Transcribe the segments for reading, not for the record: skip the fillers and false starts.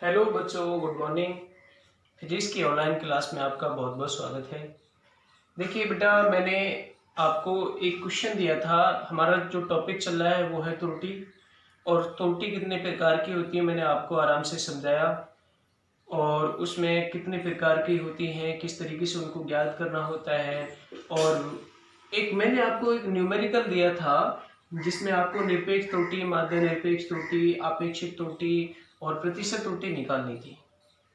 Hello बच्चों, good morning. Physics की online class में आपका बहुत बहुत स्वागत है। देखिए बेटा, मैंने आपको एक क्वेश्चन दिया था। हमारा जो टॉपिक चल रहा है वो है त्रुटि, और त्रुटि कितने प्रकार की होती है मैंने आपको आराम से समझाया, और उसमें कितने प्रकार की होती हैं, किस तरीके से उनको ज्ञात करना होता है। और एक मैंने आपको एक न्यूमेरिकल दिया था जिसमें आपको निरपेक्ष त्रुटि, माध्य निरपेक्ष त्रुटि, आपेक्षिक त्रुटि और प्रतिशत त्रुटि निकालनी थी।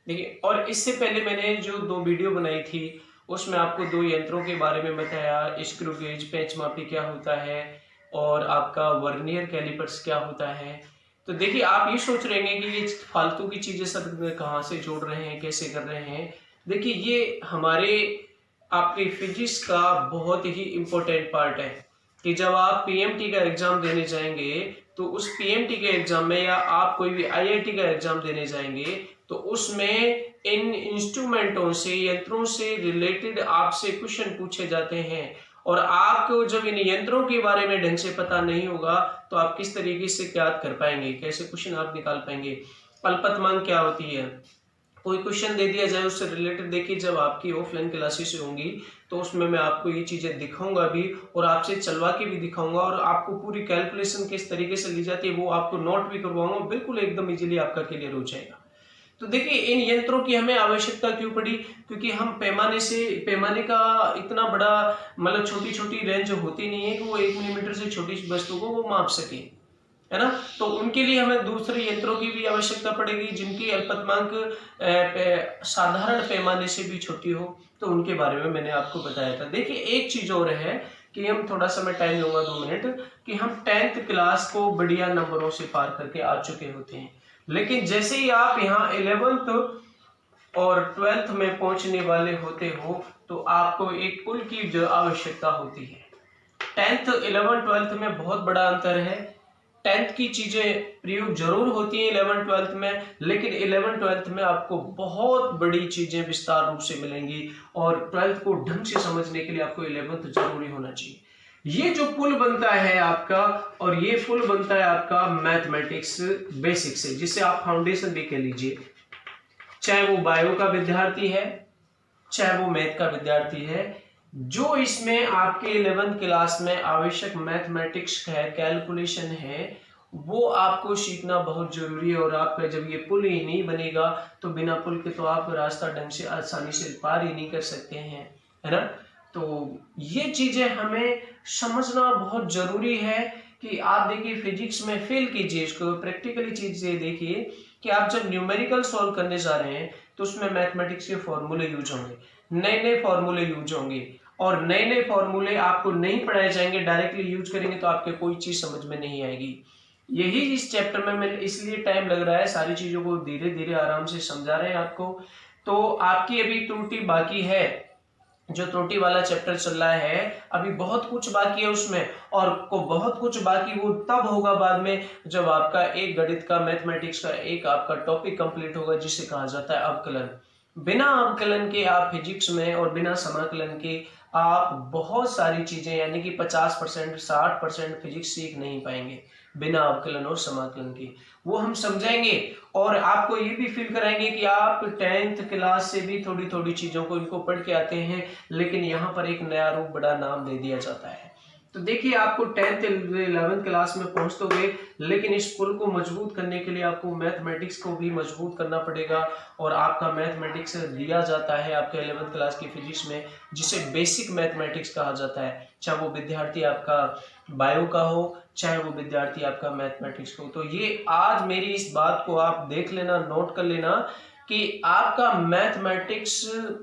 देखिए, और इससे पहले मैंने जो 2 वीडियो बनाई थी उसमें आपको 2 यंत्रों के बारे में बताया। स्क्रू गेज, पेंच मापी क्या होता है, और आपका वर्नियर कैलिपर्स क्या होता है। तो देखिए, आप ये सोच रहे हैं कि ये फालतू की चीजें सब कहाँ से जोड़ रहे हैं, कैसे कर रहे हैं। देखिए, ये हमारे आपके फिजिक्स का बहुत ही इम्पोर्टेंट पार्ट है कि जब आप पीएमटी का एग्जाम देने जाएंगे तो उस पीएमटी के एग्जाम में, या आप कोई भी आईआईटी का एग्जाम देने जाएंगे तो उसमें इन इंस्ट्रूमेंटों से, यंत्रों से रिलेटेड आपसे क्वेश्चन पूछे जाते हैं। और आपको जब इन यंत्रों के बारे में ढंग से पता नहीं होगा तो आप किस तरीके से याद कर पाएंगे, कैसे क्वेश्चन आप निकाल पाएंगे। अल्पतमांक क्या होती है, कोई क्वेश्चन दे दिया जाए उससे रिलेटेड। देखिए, जब आपकी ऑफलाइन क्लासेस होंगी तो उसमें मैं आपको ये चीजें दिखाऊंगा भी, और आपसे चलवा के भी दिखाऊंगा, और आपको पूरी कैलकुलेशन किस तरीके से ली जाती है वो आपको नोट भी करवाऊंगा। बिल्कुल एकदम इजीली आपका क्लियर हो जाएगा। तो देखिए, इन यंत्रों की हमें आवश्यकता क्यों पड़ी, क्योंकि हम पैमाने का इतना बड़ा, मतलब छोटी छोटी रेंज होती नहीं है कि वो 1 मिलीमीटर से छोटी वस्तु को वो माप सके, है ना। तो उनके लिए हमें दूसरे यंत्रों की भी आवश्यकता पड़ेगी जिनकी अल्पतमांक साधारण पैमाने से भी छोटी हो। तो उनके बारे में मैंने आपको बताया था। देखिए, एक चीज और है कि हम थोड़ा सा, मैं टाइम लूंगा 2 मिनट, कि हम 10th क्लास को बढ़िया नंबरों से पार करके आ चुके होते हैं, लेकिन जैसे ही आप यहाँ 11th और 12th में पहुंचने वाले होते हो तो आपको एक पुल की जो आवश्यकता होती है। 10th 11 12th में बहुत बड़ा अंतर है। 10th की चीजें प्रयोग जरूर होती हैं 11 12th में, लेकिन 11 12th में आपको बहुत बड़ी चीजें विस्तार रूप से मिलेंगी, और 12th को ढंग से समझने के लिए आपको 11th जरूरी होना चाहिए। ये जो पुल बनता है आपका, और ये पुल बनता है आपका मैथमेटिक्स बेसिक से, जिसे आप फाउंडेशन भी कह लीजिए। चाहे वो बायो का विद्यार्थी है, चाहे वो मैथ का विद्यार्थी है, जो इसमें आपके 11th क्लास में आवश्यक मैथमेटिक्स है, कैलकुलेशन है, वो आपको सीखना बहुत जरूरी है। और आपका जब ये पुल ही नहीं बनेगा तो बिना पुल के तो आप रास्ता ढंग से आसानी से पार ही नहीं कर सकते हैं, है ना। तो ये चीजें हमें समझना बहुत जरूरी है कि आप देखिए, फिजिक्स में फेल कीजिए इसको, प्रैक्टिकली चीजें देखिए कि आप जब न्यूमेरिकल सॉल्व करने जा रहे हैं तो उसमें मैथमेटिक्स के फॉर्मूले यूज होंगे, नए नए फॉर्मूले यूज होंगे, और नए नए फॉर्मूले आपको नहीं पढ़ाए जाएंगे। डायरेक्टली यूज करेंगे तो आपके कोई चीज समझ में नहीं आएगी। यही इस चैप्टर में मैं, इसलिए टाइम लग रहा है, सारी चीजों को धीरे धीरे आराम से समझा रहे हैं आपको। तो आपकी अभी त्रुटि बाकी है, जो त्रुटि वाला चैप्टर चल रहा है, अभी बहुत कुछ बाकी है उसमें, और को बहुत कुछ बाकी वो तब होगा बाद में जब आपका एक गणित का, मैथमेटिक्स का एक आपका टॉपिक कंप्लीट होगा जिसे कहा जाता है अवकलन। बिना अवकलन के आप फिजिक्स में, और बिना समाकलन के आप बहुत सारी चीजें, यानी कि 50% 60% फिजिक्स सीख नहीं पाएंगे बिना अवकलन और समाकलन के। वो हम समझाएंगे, और आपको ये भी फील कराएंगे कि आप 10th क्लास से भी थोड़ी थोड़ी चीजों को इनको पढ़ के आते हैं, लेकिन यहाँ पर एक नया रूप, बड़ा नाम दे दिया जाता है। तो देखिए, आपको 10th 11th क्लास में पहुंच तो गए, लेकिन इस पुल को मजबूत करने के लिए आपको मैथमेटिक्स को भी मजबूत करना पड़ेगा। और आपका मैथमेटिक्स दिया जाता है आपके 11th क्लास की फिजिक्स में, जिसे बेसिक मैथमेटिक्स कहा जाता है। चाहे वो विद्यार्थी आपका बायो का हो, चाहे वो विद्यार्थी आपका मैथमेटिक्स हो। तो ये आज मेरी इस बात को आप देख लेना, नोट कर लेना कि आपका मैथमेटिक्स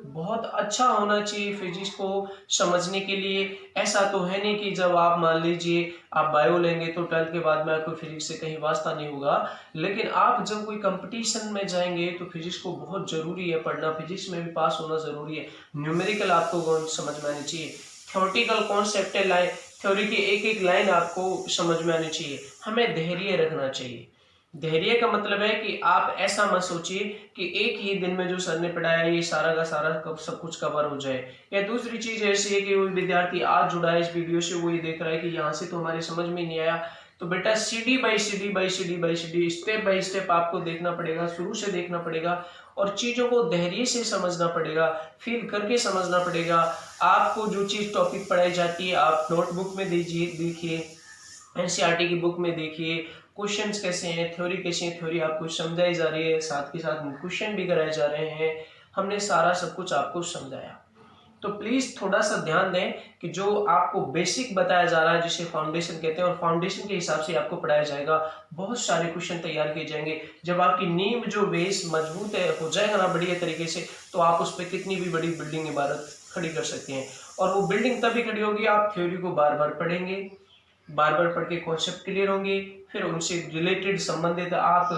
बहुत अच्छा होना चाहिए फिजिक्स को समझने के लिए। ऐसा तो है नहीं कि जब आप मान लीजिए आप बायो लेंगे तो 12th के बाद में आपको फिजिक्स से कहीं वास्ता नहीं होगा, लेकिन आप जब कोई कंपटीशन में जाएंगे तो फिजिक्स को बहुत जरूरी है पढ़ना, फिजिक्स में भी पास होना जरूरी है। न्यूमेरिकल आपको समझ में आनी चाहिए, थ्योरेटिकल कॉन्सेप्ट है, लाइन थ्योरी की एक एक लाइन आपको समझ में आनी चाहिए। हमें धैर्य रखना चाहिए। धैर्य का मतलब है कि आप ऐसा मत सोचिए कि एक ही दिन में जो सर ने पढ़ाया ये सारा का सारा सब कुछ कवर हो जाए। या दूसरी चीज ऐसी है कि वो विद्यार्थी आज जुड़ा है इस वीडियो से, वो ये देख रहा है कि यहाँ से तो हमारे समझ में नहीं आया, तो बेटा CD by CD by CD by CD step by step आपको देखना पड़ेगा, शुरू से देखना पड़ेगा और चीजों को धैर्य से समझना पड़ेगा, फील करके समझना पड़ेगा। आपको जो चीज टॉपिक पढ़ाई जाती है आप नोटबुक में देखिए, NCERT की बुक में देखिए, क्वेश्चंस कैसे हैं, थ्योरी कैसी है, थ्योरी आपको समझाई जा रही है, साथ के साथ क्वेश्चन भी कराए जा रहे हैं, हमने सारा सब कुछ आपको समझाया। तो प्लीज थोड़ा सा ध्यान दें कि जो आपको बेसिक बताया जा रहा है जिसे फाउंडेशन कहते हैं और फाउंडेशन के हिसाब से आपको पढ़ाया जाएगा, बहुत सारे क्वेश्चन तैयार किए जाएंगे। जब आपकी नींव जो बेस मजबूत है हो जाएगा ना बढ़िया तरीके से, तो आप उस पर कितनी भी बड़ी बिल्डिंग इमारत खड़ी कर सकते हैं। और वो बिल्डिंग तभी खड़ी होगी आप थ्योरी को बार बार पढ़ेंगे, बार बार पढ़ के कॉन्सेप्ट क्लियर होंगे, फिर उनसे रिलेटेड संबंधित आप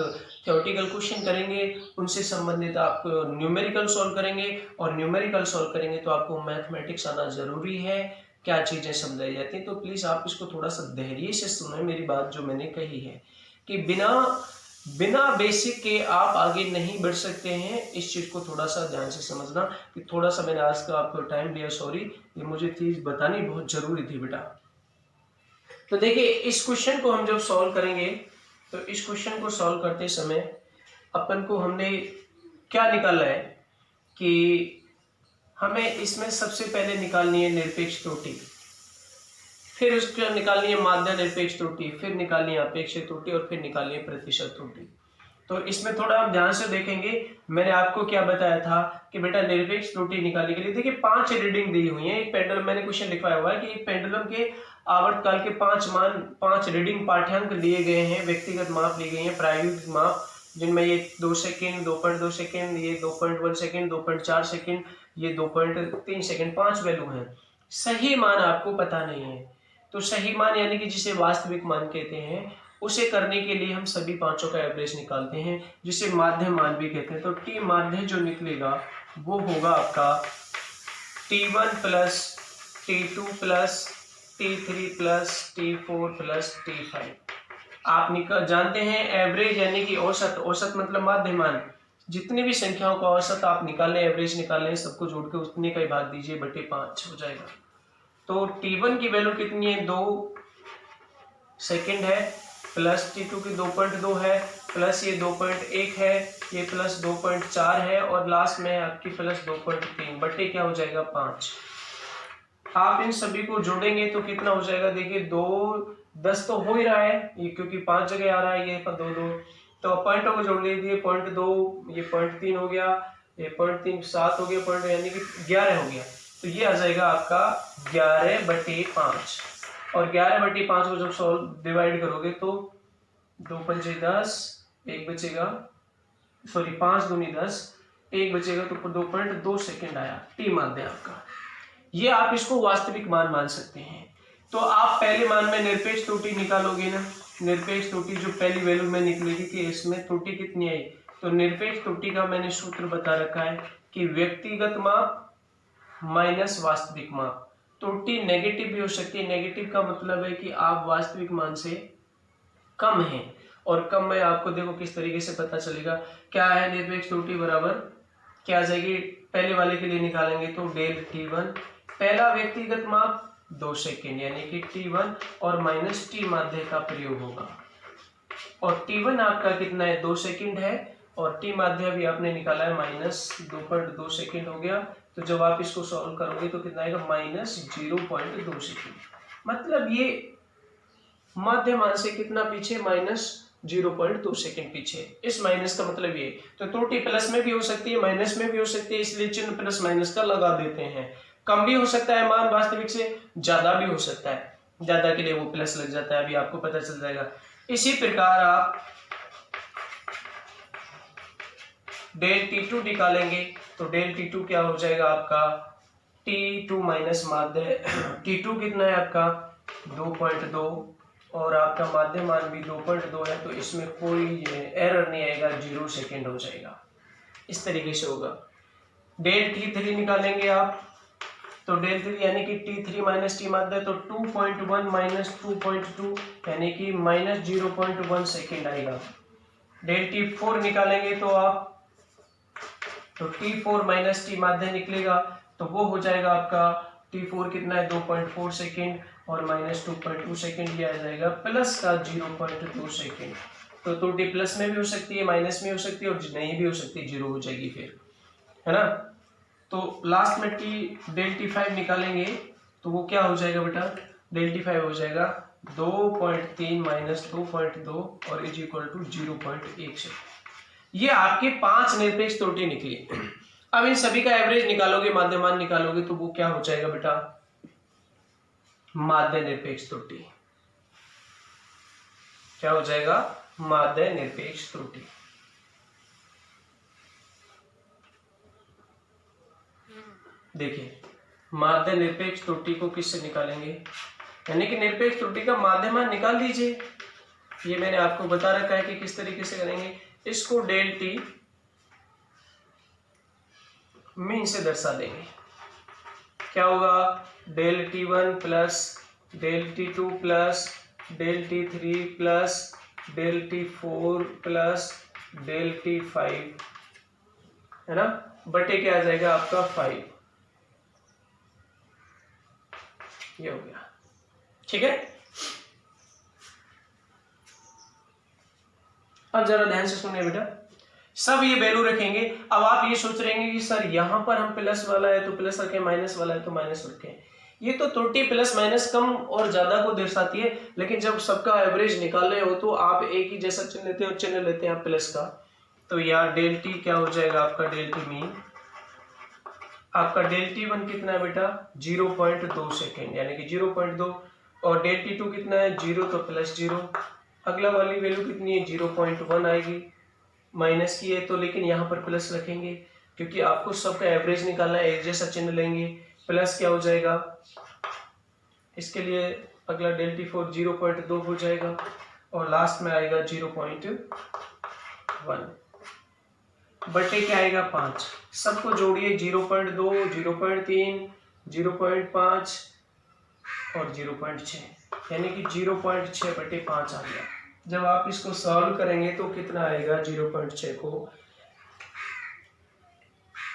थ्योरेटिकल क्वेश्चन करेंगे, उनसे संबंधित आप न्यूमेरिकल सॉल्व करेंगे और न्यूमेरिकल सॉल्व करेंगे तो आपको मैथमेटिक्स आना जरूरी है, क्या चीजें समझाई जाती हैं। तो प्लीज आप इसको थोड़ा सा धैर्य से सुने मेरी बात जो मैंने कही है कि बिना बेसिक के आप आगे नहीं बढ़ सकते हैं। इस चीज को थोड़ा सा ध्यान से समझना कि थोड़ा सा मैंने आज का आपको टाइम दिया, सॉरी, ये मुझे चीज बतानी बहुत जरूरी थी बेटा। तो देखिए इस क्वेश्चन को हम जब सॉल्व करेंगे तो इस क्वेश्चन को सॉल्व करते समय अपन को हमने क्या निकालना है कि हमें इसमें सबसे पहले निकालनी है निरपेक्ष त्रुटि, फिर उसके निकालनी है माध्य निरपेक्ष त्रुटि, फिर निकालनी है अपेक्षित त्रुटि और फिर निकालनी है प्रतिशत त्रुटि। तो इसमें थोड़ा आप ध्यान से देखेंगे, मैंने आपको क्या बताया था कि बेटा निरपेक्ष त्रुटि निकालने के लिए देखिए 5 रीडिंग दी हुई है। एक पेंडुलम, मैंने क्वेश्चन लिखवाया हुआ है कि एक पेंडुलम के आवर्तकाल के 5 रीडिंग पाठ्यांक लिए गए हैं, व्यक्तिगत माप ली गई है, प्रायोगिक माप, जिनमें ये 2 सेकेंड, 2.2 सेकेंड, ये 2.1 सेकेंड, 2.4 सेकेंड, ये 2.3 सेकेंड, 5 वैल्यू हैं। सही मान आपको पता नहीं है, तो सही मान यानी कि जिसे वास्तविक मान कहते हैं, उसे करने के लिए हम सभी पांचों का एवरेज निकालते हैं, जिसे माध्य मान भी कहते हैं। तो टी माध्य जो निकलेगा वो होगा आपका T1 plus T2 plus T3 plus T4 plus T5। आप जानते हैं एवरेज यानी कि औसत, औसत मतलब माध्य मान, जितनी भी संख्याओं का औसत आप निकालें, एवरेज निकालें, सबको जोड़ के उतने का ही भाग दीजिए, बटे 5 हो जाएगा। तो T1 की वैल्यू कितनी है, 2 सेकेंड है, प्लस T2 की 2.2 है, प्लस ये 2.1 है, ये प्लस 2.4 है और लास्ट में आपकी प्लस 2.3 बटे क्या हो जाएगा 5। आप इन सभी को जोड़ेंगे तो कितना हो जाएगा, देखिए 2 10 तो हो ही रहा है ये, क्योंकि 5 जगह आ रहा है, ये 2 2, तो पॉइंटों को जोड़ लीजिए, 0.2 ये 0.3 हो गया, ये 0.3 7 हो गया, पॉइंट यानी कि 11 हो गया। तो ये आ जाएगा आपका 11/5 और 11/5 को जब सॉल्व डिवाइड करोगे तो 2 पंचे 10, 1 बचेगा, सॉरी 5 दूनी 10, 1 बचेगा, तो 2.2 सेकेंड आया टी माध्य आपका। ये आप इसको वास्तविक मान मान सकते हैं। तो आप पहले मान में निरपेक्ष त्रुटि निकालोगे ना, निरपेक्ष त्रुटि जो पहली वैल्यू में निकलेगी कि इसमें त्रुटि कितनी आई, तो निरपेक्ष त्रुटि का मैंने सूत्र बता रखा है कि व्यक्तिगत माप माइनस वास्तविक माप। त्रुटि नेगेटिव भी हो सकती है, नेगेटिव का मतलब है कि आप वास्तविक मान से कम है, और कम में आपको देखो किस तरीके से पता चलेगा क्या है। निरपेक्ष त्रुटि बराबर क्या आ जाएगी, पहले वाले के लिए निकालेंगे तो डेल T1 पहला व्यक्तिगत माप 2 सेकेंड यानी कि T1 और माइनस टी माध्य का प्रयोग होगा, और T1 आपका कितना है 2 सेकेंड है, और टी माध्य भी आपने निकाला है माइनस 2.2 सेकेंड हो गया। तो जब आप इसको सॉल्व करोगे तो कितना आएगा माइनस 0.2 सेकेंड, मतलब ये माध्य मान से कितना पीछे, माइनस 0.2 सेकेंड पीछे। इस माइनस का मतलब ये, तो त्रुटि प्लस में भी हो सकती है माइनस में भी हो सकती है, इसलिए चिन्ह प्लस माइनस का लगा देते हैं। कम भी हो सकता है मान वास्तविक से, ज्यादा भी हो सकता है, ज्यादा के लिए वो प्लस लग जाता है, अभी आपको पता चल जाएगा। इसी प्रकार आप डेल T2 निकालेंगे तो डेल T2 क्या हो जाएगा आपका T2 माइनस माध्य, T2 कितना है आपका 2.2 और आपका माध्य मान भी 2.2 है, तो इसमें कोई एरर नहीं आएगा, 0 सेकेंड हो जाएगा। इस तरीके से होगा। डेल T3 निकालेंगे आप तो डेल 3 यानी कि T3 माइनस टी माध्य, तो 2.1 माइनस 2.2 यानी कि माइनस 0.1 सेकेंड आएगा। डेल T4 निकालेंगे तो आप तो T4 माइनस टी माध्य निकलेगा, तो वो हो जाएगा आपका T4 कितना है 2.4 सेकेंड और माइनस 2.2 सेकेंड, ये आ जाएगा प्लस का 0.2 सेकेंड। तो त्रुटि प्लस में भी हो सकती है, माइनस में हो सकती है और नहीं भी हो सकती, जीरो हो जाएगी फिर, है ना। तो लास्ट में डेल T5 निकालेंगे तो वो क्या हो जाएगा बेटा, डेल T5 हो जाएगा 2.3 माइनस 2.2 और इज इक्वल टू 0.1 से। ये आपके 5 निरपेक्ष त्रुटि निकली। अब इन सभी का एवरेज निकालोगे, माध्यमान निकालोगे तो वो क्या हो जाएगा बेटा, माध्य निरपेक्ष त्रुटि। क्या हो जाएगा, माध्य निरपेक्ष त्रुटि। देखिए माध्य निरपेक्ष त्रुटि को किससे निकालेंगे, यानी कि निरपेक्ष त्रुटि का माध्यमान निकाल दीजिए। ये मैंने आपको बता रखा है कि किस तरीके से करेंगे। इसको डेल टी मीन से दर्शा देंगे। क्या होगा, del T1 plus del T2 plus del T3 plus del T4 plus del T5, है ना, बटे क्या आ जाएगा आपका 5। ये हो गया, ठीक है। अब जरा ध्यान से सुनिए बेटा, सब ये वैल्यू रखेंगे। अब आप ये सोच रहे हैं कि सर यहाँ पर हम प्लस वाला है तो प्लस रखें, माइनस वाला है तो माइनस रखें। ये तो त्रुटि प्लस माइनस कम और ज्यादा को दर्शाती है, लेकिन जब सबका एवरेज निकाले हो तो आप एक ही जैसा चिन्ह लेते हैं और चिन्ह लेते हैं आप प्लस का। तो यार डेल टी क्या हो जाएगा आपका, डेल टी मीन आपका डेल T1 कितना है बेटा 0.2 सेकेंड, यानी कि 0.2, और डेल T2 कितना है 0 तो प्लस 0। अगला वाली वैल्यू कितनी है 0.1 आएगी, माइनस की है तो, लेकिन यहाँ पर प्लस रखेंगे क्योंकि आपको सबका एवरेज निकालना है, एक जैसा चिन्ह लेंगे। प्लस क्या हो जाएगा, इसके लिए अगला डेल T4 0.2 हो जाएगा और लास्ट में आएगा 0.1 बटे क्या आएगा 5। सबको जोड़िए 0.2, 0.3, 0.5 और 0.6, यानी कि 0.6 बटे 5 आ गया। जब आप इसको सॉल्व करेंगे तो कितना आएगा, 0.6 को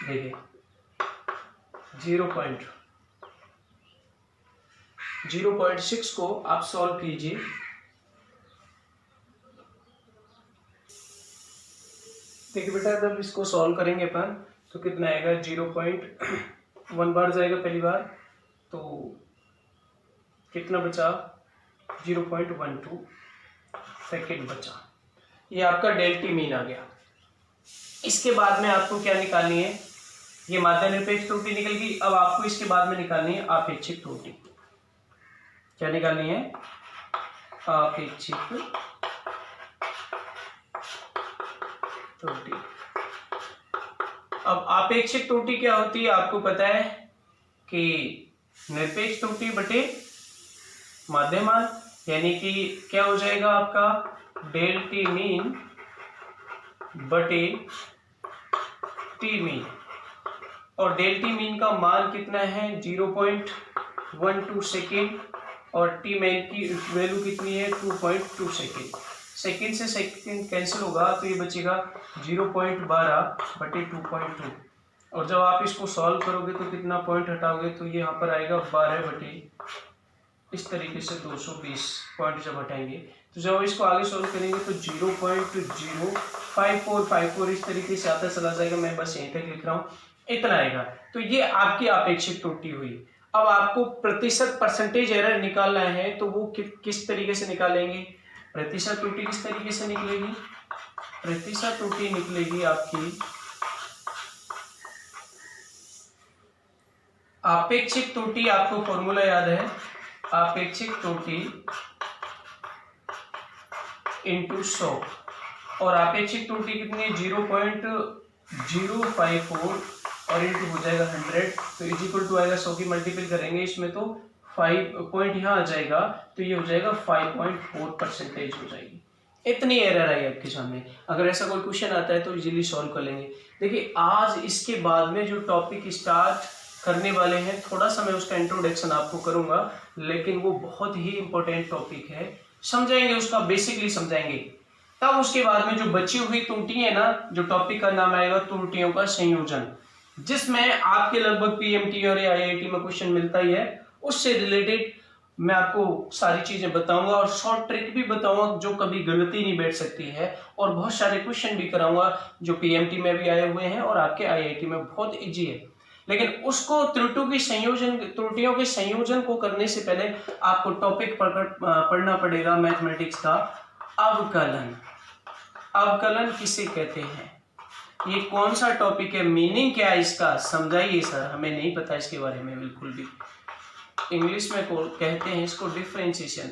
देखिए 0.6 को आप सॉल्व कीजिए। देखिए बेटा जब इसको सॉल्व करेंगे अपन तो कितना आएगा, 0.1 बार जाएगा पहली बार, तो कितना बचा 0.12 सेकेंड बचा। ये आपका डेल टी मीन आ गया। इसके बाद में आपको क्या निकालनी है, ये माध्य निरपेक्ष त्रुटि निकल गई। अब आपको इसके बाद में निकालनी है आपेक्षिक त्रुटि। क्या निकालनी है, आपेक्षिक त्रुटि। अब आपेक्षिक त्रुटि क्या होती है आपको पता है कि निरपेक्ष त्रुटि बटे माध्यमान, यानी कि क्या हो जाएगा आपका डेल टी मीन बटे टी मीन, और डेल टी मीन का मान कितना है 0.12 सेकेंड और टी मीन की वैल्यू कितनी है 2.2 सेकेंड। सेकेंड से सेकेंड कैंसिल होगा तो ये बचेगा 0.12 बटे 2.2, और जब आप इसको सॉल्व करोगे तो कितना पॉइंट हटाओगे तो ये यहाँ पर आएगा 12 बटे, इस तरीके से 220 पॉइंट जब हटाएंगे तो जब इसको आगे सॉल्व करेंगे तो 0.05454 इस तरीके से आता चला जाएगा। मैं बस यहीं तक लिख रहा हूँ, इतना आएगा। तो ये आपकी आपेक्षिक त्रुटि हुई। अब आपको प्रतिशत परसेंटेज एरर निकालना है तो वो किस तरीके से निकालेंगे, प्रतिशत त्रुटि किस तरीके से निकलेगी, प्रतिशत त्रुटि निकलेगी आपकी आपेक्षिक त्रुटि, आपको फॉर्मूला याद है, आपेक्षिक त्रुटि इंटू 100, और आपेक्षिक त्रुटि कितनी है 0.054 और इंटू हो जाएगा 100, तो इज इक्वल टू आएगा 100 की मल्टीपल करेंगे इसमें तो 5 पॉइंट यहाँ आ जाएगा तो ये हो जाएगा 5.4% हो जाएगी। इतनी एरर आई आपके सामने। अगर ऐसा कोई क्वेश्चन आता है तो इजीली सॉल्व कर लेंगे। देखिए आज इसके बाद में जो टॉपिक स्टार्ट करने वाले हैं, थोड़ा सा मैं उसका इंट्रोडक्शन आपको करूंगा, लेकिन वो बहुत ही इंपॉर्टेंट टॉपिक है, समझाएंगे उसका बेसिकली समझाएंगे। तब उसके बाद में जो बची हुई त्रुटि है ना, जो टॉपिक का नाम आएगा त्रुटियों का संयोजन, जिसमें आपके लगभग पीएमटी और आईआईटी में क्वेश्चन मिलता ही है। उससे रिलेटेड मैं आपको सारी चीजें बताऊंगा और शॉर्ट ट्रिक भी बताऊंगा जो कभी गलती नहीं बैठ सकती है, और बहुत सारे क्वेश्चन भी कराऊंगा जो पीएमटी में भी आए हुए हैं और आपके आईआईटी में बहुत इजी है। लेकिन उसको त्रुटियों के संयोजन को करने से पहले आपको टॉपिक पढ़ना पड़ेगा मैथमेटिक्स का अवकलन। अवकलन किसे कहते हैं, ये कौन सा टॉपिक है, मीनिंग क्या है इसका, समझाइए सर, हमें नहीं पता इसके बारे में बिल्कुल भी। इंग्लिश में कहते हैं इसको डिफरेंशिएशन।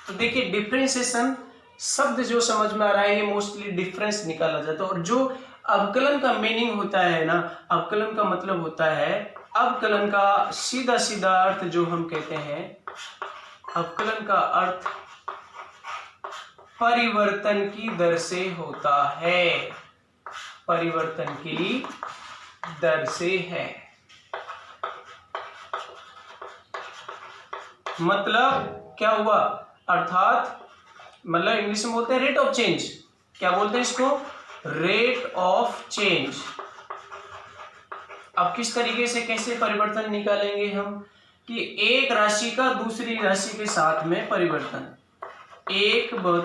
तो देखिए डिफरेंशिएशन शब्द जो समझ में आ रहा है ये मोस्टली डिफरेंस निकाला जाता है, और जो अवकलन का मीनिंग होता है ना, अवकलन का मतलब होता है, अवकलन का सीधा सीधा अर्थ जो हम कहते हैं, अवकलन का अर्थ परिवर्तन की दर से होता है, परिवर्तन की दर से है। मतलब क्या हुआ, अर्थात मतलब इंग्लिश में बोलते हैं रेट ऑफ चेंज, क्या बोलते हैं इसको, रेट ऑफ चेंज। अब किस तरीके से कैसे परिवर्तन निकालेंगे हम, कि एक राशि का दूसरी राशि के साथ में परिवर्तन,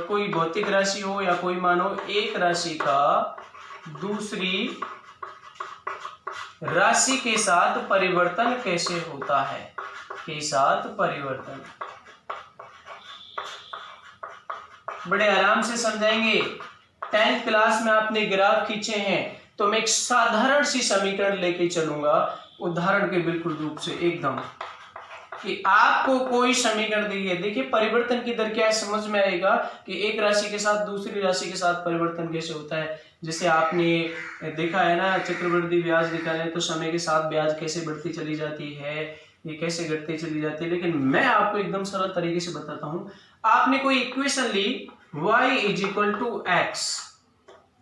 कोई भौतिक राशि हो या कोई मानो, एक राशि का दूसरी राशि के साथ परिवर्तन कैसे होता है, के साथ परिवर्तन बड़े आराम से समझाएंगे। 10th क्लास में आपने ग्राफ खींचे हैं, तो मैं एक साधारण सी समीकरण लेके चलूंगा, उदाहरण के बिल्कुल रूप से एकदम, कि आपको कोई समीकरण दी है, देखिए परिवर्तन की दर क्या है समझ में आएगा कि एक राशि के साथ दूसरी राशि के साथ परिवर्तन कैसे होता है। जैसे आपने देखा है ना, चक्रवृद्धि ब्याज निकालें तो समय के साथ ब्याज कैसे बढ़ती चली जाती है, ये कैसे घटती चली जाती है। लेकिन मैं आपको एकदम सरल तरीके से बताता हूं। आपने कोई इक्वेशन ली y is equal to x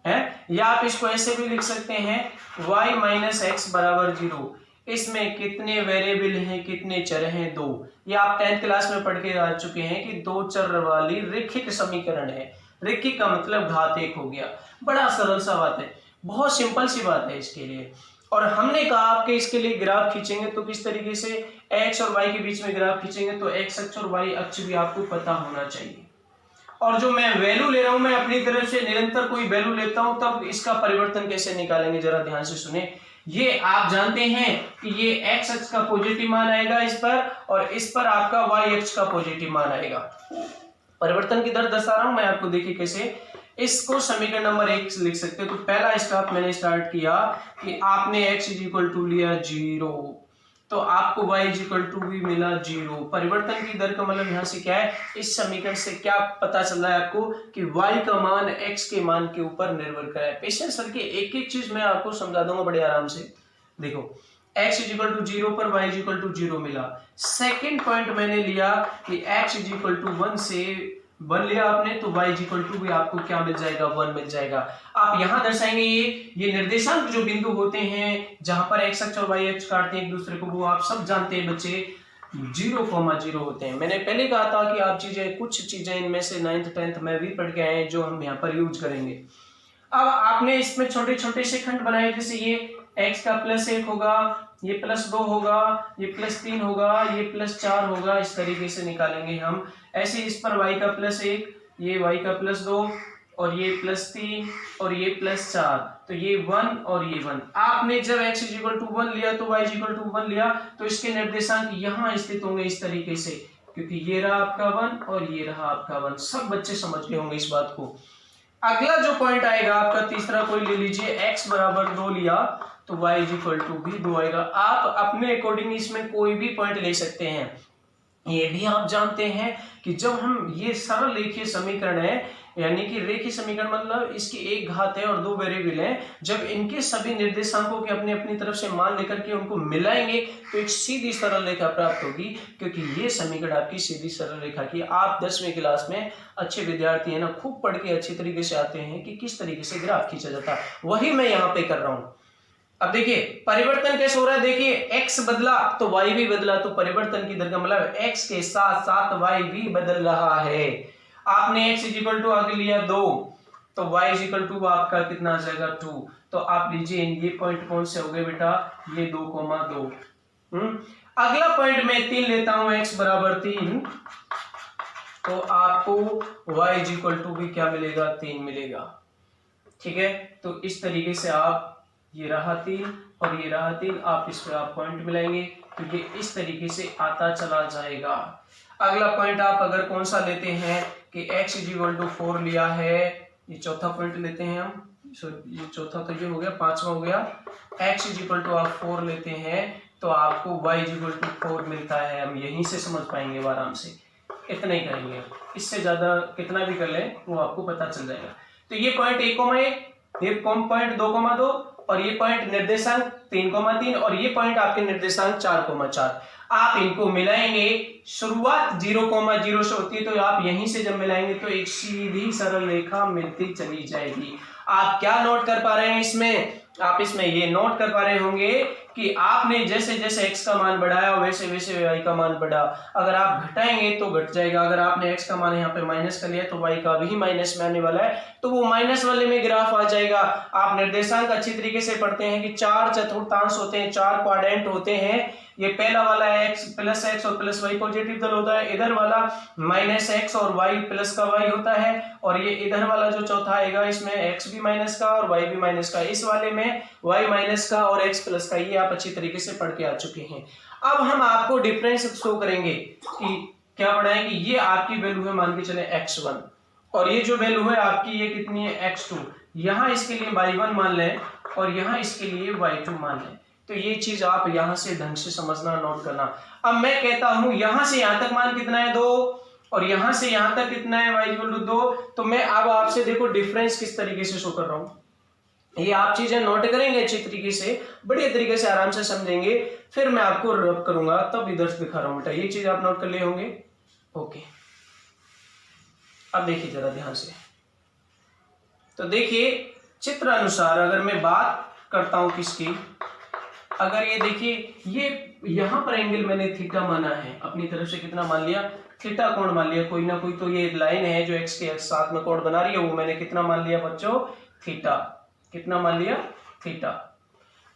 है, या आप इसको ऐसे भी लिख सकते हैं y माइनस एक्स बराबर 0। इसमें कितने वेरिएबल हैं, कितने चर हैं, 2। ये आप 10th क्लास में पढ़ के आ चुके हैं कि 2 चर वाली रैखिक समीकरण है। रैखिक का मतलब घात 1 हो गया। बड़ा सरल सा बात है, बहुत सिंपल सी बात है इसके लिए। और हमने कहा आपके इसके लिए ग्राफ खींचेंगे तो किस तरीके से, x और y के बीच में ग्राफ खींचेंगे तो x अक्ष और y अक्ष भी आपको पता होना चाहिए। और जो मैं वैल्यू ले रहा हूं, मैं अपनी तरफ से निरंतर कोई वैल्यू लेता हूं, तब इसका परिवर्तन कैसे निकालेंगे जरा ध्यान से सुने। ये आप जानते हैं कि ये x अक्ष का पॉजिटिव मान आएगा इस पर, और इस पर आपका y अक्ष का पॉजिटिव मान आएगा। परिवर्तन की दर दर्शा रहा हूं मैं आपको, देखिए कैसे। इसको समीकरण नंबर 1 लिख सकते हो। तो पहला स्टेप मैंने स्टार्ट किया कि आपने x इज इक्वल टू लिया 0, तो आपको y इज इक्वल टू भी मिला 0। परिवर्तन की दर का मतलब यहाँ से क्या है, इस समीकरण से क्या पता चल रहा है आपको कि y का मान x के मान के ऊपर निर्भर करे। पेशेंस करके एक एक चीज मैं आपको समझा दूंगा बड़े आराम से। देखो x इज इक्वल टू 0 पर y इज इक्वल टू 0 मिला। सेकेंड पॉइंट मैंने लिया कि x इज इक्वल टू 1 से 1 लिया आपने, तो y इज इक्वल टू भी आपको क्या मिल जाएगा, 1 मिल जाएगा। आप यहां दर्शाएंगे ये निर्देशांक जो बिंदु होते हैं जहां पर x अक्ष और y अक्ष काटते हैं एक दूसरे को, वो आप सब जानते हैं बच्चे, 0,0 होते हैं। मैंने पहले कहा था कि आप कुछ चीजें इनमें से 9th 10th में भी पढ़ के आए हैं जो हम यहाँ पर यूज करेंगे। अब आपने इसमें छोटे छोटे से खंड बनाए, जैसे ये x का +1 होगा, ये +2 होगा, ये +3 होगा, ये +4 होगा, इस तरीके से निकालेंगे हम। ऐसे इस पर y का +1, ये y का +2, और ये +3 और ये +4, तो ये 1 और ये 1। आपने जब x इज इक्वल टू 1 लिया तो y इज इक्वल टू 1 लिया, तो इसके निर्देशांक यहाँ स्थित होंगे इस तरीके से, क्योंकि ये रहा आपका 1 और ये रहा आपका 1। सब बच्चे समझ गए होंगे इस बात को। अगला जो पॉइंट आएगा आपका तीसरा कोई ले लीजिए, x बराबर 2 लिया तो y इज इक्वल टू भी 2 आएगा। आप अपने अकॉर्डिंग इसमें कोई भी पॉइंट ले सकते हैं। ये भी आप जानते हैं कि जब हम ये सरल रेखीय समीकरण है, यानी कि रेखीय समीकरण मतलब इसकी एक घात है और 2 वेरिएबल हैं, जब इनके सभी निर्देशांकों के अपनी अपनी तरफ से मान लेकर के उनको मिलाएंगे तो एक सीधी सरल रेखा प्राप्त होगी, क्योंकि ये समीकरण आपकी सीधी सरल रेखा की। आप 10वीं क्लास में अच्छे विद्यार्थी है ना, खूब पढ़ के अच्छी तरीके से आते हैं कि किस तरीके से ग्राफ खींचा जाता है, वही मैं यहाँ पे कर रहा हूँ। अब देखिए परिवर्तन कैसे हो रहा है, देखिए x बदला तो y भी बदला, तो परिवर्तन की दर का मतलब x के साथ साथ y भी बदल रहा है। आपने x इज इक्वल टू आगे लिया 2, तो y इज इक्वल टू आपका कितना आ जाएगा 2। तो आप लीजिए ये पॉइंट कौन से हो गए बेटा, ये 2,2। अगला पॉइंट मैं 3 लेता हूं, x बराबर 3, तो आपको y इज इक्वल टू भी क्या मिलेगा, 3 मिलेगा। ठीक है, तो इस तरीके से आप ये रहा 3 और ये रहा 3, आप इस पे आप पॉइंट मिलाएंगे तो ये इस तरीके से आता चला जाएगा। अगला पॉइंट आप अगर कौन सा लेते हैं कि x इज इक्वल टू 4 लिया है, ये चौथा पॉइंट लेते हैं हम, ये चौथा तो ये हो गया, पांचवा हो गया, x इज इक्वल टू आप 4 लेते हैं तो आपको y इज इक्वल टू 4 मिलता है। हम यहीं से समझ पाएंगे आराम से, इतना ही करेंगे, इससे ज्यादा कितना भी कर लें वो आपको पता चल जाएगा। तो ये पॉइंट 1,1, ये पॉइंट 2,2 और ये पॉइंट निर्देशांक 3,3 और ये पॉइंट आपके निर्देशांक 4,4। आप इनको मिलाएंगे, शुरुआत 0,0 से होती है, तो आप यहीं से जब मिलाएंगे तो एक सीधी सरल रेखा मिलती चली जाएगी। आप क्या नोट कर पा रहे हैं इसमें, आप इसमें ये नोट कर पा रहे होंगे कि आपने जैसे जैसे x का मान बढ़ाया वैसे वैसे y का मान बढ़ा। अगर आप घटाएंगे तो घट जाएगा, अगर आपने x का मान यहाँ पे माइनस कर लिया तो y का भी माइनस में आने वाला है, तो वो माइनस वाले में ग्राफ आ जाएगा। आप निर्देशांक अच्छी तरीके से पढ़ते हैं कि 4 चतुर्थांश होते हैं, 4 क्वाड्रेंट होते हैं। ये पहला वाला है x प्लस x और प्लस y पॉजिटिव तल होता है, इधर वाला माइनस x और y प्लस का y होता है, और ये इधर वाला जो चौथा आएगा इसमें x भी माइनस का और y भी माइनस का, इस वाले में y माइनस का और x प्लस का। ये आप अच्छी तरीके से पढ़ के आ चुके हैं। अब हम आपको डिफरेंस शो करेंगे कि क्या बढ़ाएंगे, ये आपकी वैल्यू है मान के चले x1 और ये जो वैल्यू है आपकी ये कितनी है x2, यहाँ इसके लिए y1 मान लें और यहाँ इसके लिए y2 मान लें। तो ये चीज आप यहां से ढंग से समझना, नोट करना। अब मैं कहता हूं यहां से यहां तक मान कितना है 2 और यहां से यहां तक कितना है y इक्वल टू 2, तो मैं अब आपसे देखो डिफरेंस किस तरीके से शो कर रहा हूं। ये आप चीजें नोट करेंगे अच्छी तरीके से, बढ़िया तरीके से आराम से समझेंगे, फिर मैं आपको रब करूंगा तब इधर से दिखा रहा हूं बेटा। ये चीज आप नोट कर लिए होंगे, ओके। अब देखिए जरा ध्यान से, तो देखिए चित्र अनुसार अगर मैं बात करता हूं किसकी, अगर ये देखिए ये यहां पर एंगल मैंने थीटा माना है, अपनी तरफ से कितना मान लिया, थीटा कोण मान लिया, कोई ना कोई तो ये लाइन है जो x के साथ में कोण बना रही है, वो मैंने कितना मान लिया बच्चों, थीटा। कितना मान लिया, थीटा।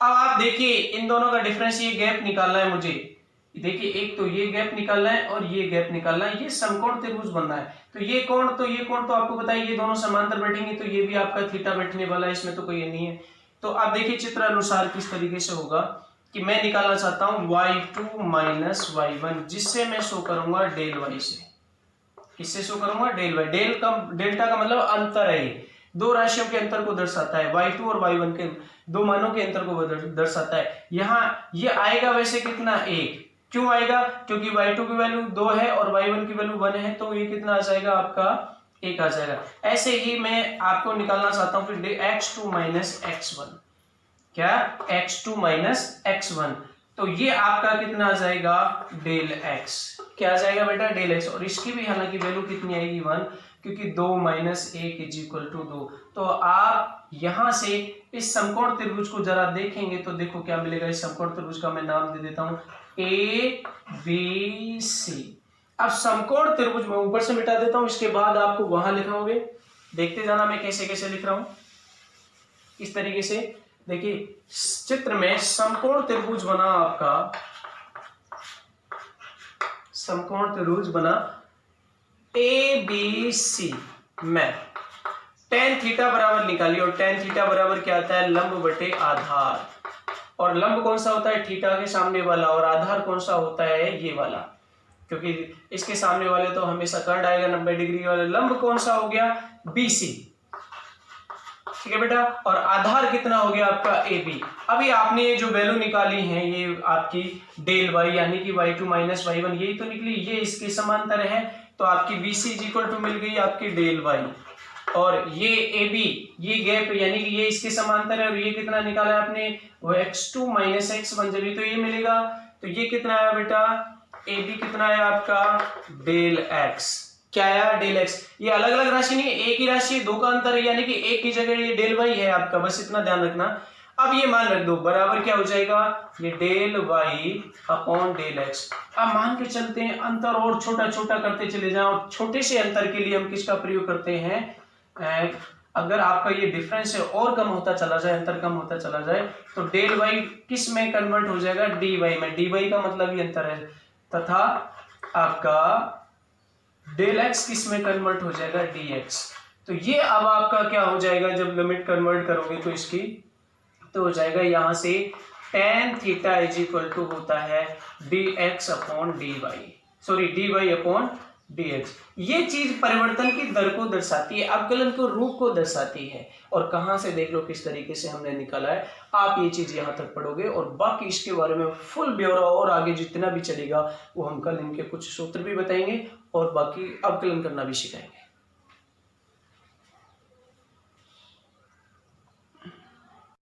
अब आप देखिए इन दोनों का डिफरेंस, ये गैप निकालना है मुझे। देखिए एक तो ये गैप निकालना है और ये गैप निकालना है, ये समकोण त्रिभुज बनना है। तो ये कोण तो आपको पता है, ये दोनों समांतर बैठेंगे तो ये भी आपका थीटा बैठने वाला है, इसमें तो कोई नहीं है। तो आप देखिए चित्र अनुसार किस तरीके से होगा कि मैं निकालना चाहता हूं y2 माइनस y1, जिससे मैं शो करूंगा डेल y से। किससे शो करूंगा, डेल y। डेल्टा का मतलब अंतर है, दो राशियों के अंतर को दर्शाता है, y2 और y1 के दो मानों के अंतर को दर्शाता है। यहाँ ये आएगा वैसे कितना, 1। क्यों आएगा, क्योंकि y2 की वैल्यू 2 है और y1 की वैल्यू 1 है, तो ये कितना आ जाएगा आपका, 1 आ जाएगा। ऐसे ही मैं आपको निकालना चाहता हूं कि x2 माइनस x1, क्या, x2 माइनस x1, तो ये आपका कितना आ जाएगा, डेल x। क्या आ जाएगा बेटा, डेल x। और इसकी भी हालांकि वैल्यू कितनी आएगी, 1, क्योंकि 2 माइनस 1 इज इक्वल टू 2। तो आप यहां से इस समकोण त्रिभुज को जरा देखेंगे तो देखो क्या मिलेगा। इस समकोण त्रिभुज का मैं नाम दे देता हूं ABC। अब समकोण त्रिभुज मैं ऊपर से मिटा देता हूं, इसके बाद आपको वहां लिखाओगे, देखते जाना मैं कैसे कैसे लिख रहा हूं। इस तरीके से देखिए चित्र में समकोण त्रिभुज बना, आपका समकोण त्रिभुज बना ABC में tan थीटा बराबर निकालिए, और tan थीटा बराबर क्या आता है, लंब बटे आधार। और लंब कौन सा होता है, थीटा के सामने वाला, और आधार कौन सा होता है, ये वाला, क्योंकि इसके सामने वाले तो हमेशा कर्ण आएगा 90 डिग्री वाले। लंब कौन सा हो गया, BC, ठीक है बेटा। और आधार कितना हो गया आपका, AB। अभी आपने ये जो वैल्यू निकाली है ये आपकी डेल y यानी कि y2 माइनस y1, यही तो निकली, ये इसके समांतर है, तो आपकी BC इज इक्वल टू मिल गई आपकी डेल y। और ये AB, ये गैप यानी कि ये इसके समांतर है, और ये कितना निकाला है आपने, वो x2 माइनस x1, जब तो ये मिलेगा। तो ये कितना आया बेटा, AB कितना आया आपका, डेल x। क्या आया, डेल x। ये अलग अलग राशि नहीं है, एक ही राशि है, दो का अंतर है, यानी कि एक की जगह ये डेल y है आपका, बस इतना ध्यान रखना। अब ये मान रख दो बराबर क्या हो जाएगा, ये del y upon del x. अब मान के चलते हैं अंतर और छोटा छोटा करते चले जाएं, और छोटे से अंतर के लिए हम किसका प्रयोग करते हैं, अगर आपका ये डिफरेंस है और कम होता चला जाए, अंतर कम होता चला जाए, तो डेल वाई किस में कन्वर्ट हो जाएगा, डी वाई में। डी वाई का मतलब ही अंतर है, तथा आपका डेल एक्स किस में कन्वर्ट हो जाएगा, डी एक्स। तो ये अब आपका क्या हो जाएगा, जब लिमिट कन्वर्ट करोगे तो इसकी तो हो जाएगा यहाँ से tan theta is equal to होता है d x upon d y, sorry d y upon d x. ये चीज परिवर्तन की दर को दर्शाती है, अवकलन को रूप को दर्शाती है। और कहाँ से देख लो किस तरीके से हमने निकाला है, आप ये चीज यहाँ तक पढ़ोगे और बाकी इसके बारे में फुल ब्यौरा और आगे जितना भी चलेगा वो हम कल इनके कुछ सूत्र भी बताएंगे और बाकी अवकलन करना भी सिखाएंगे।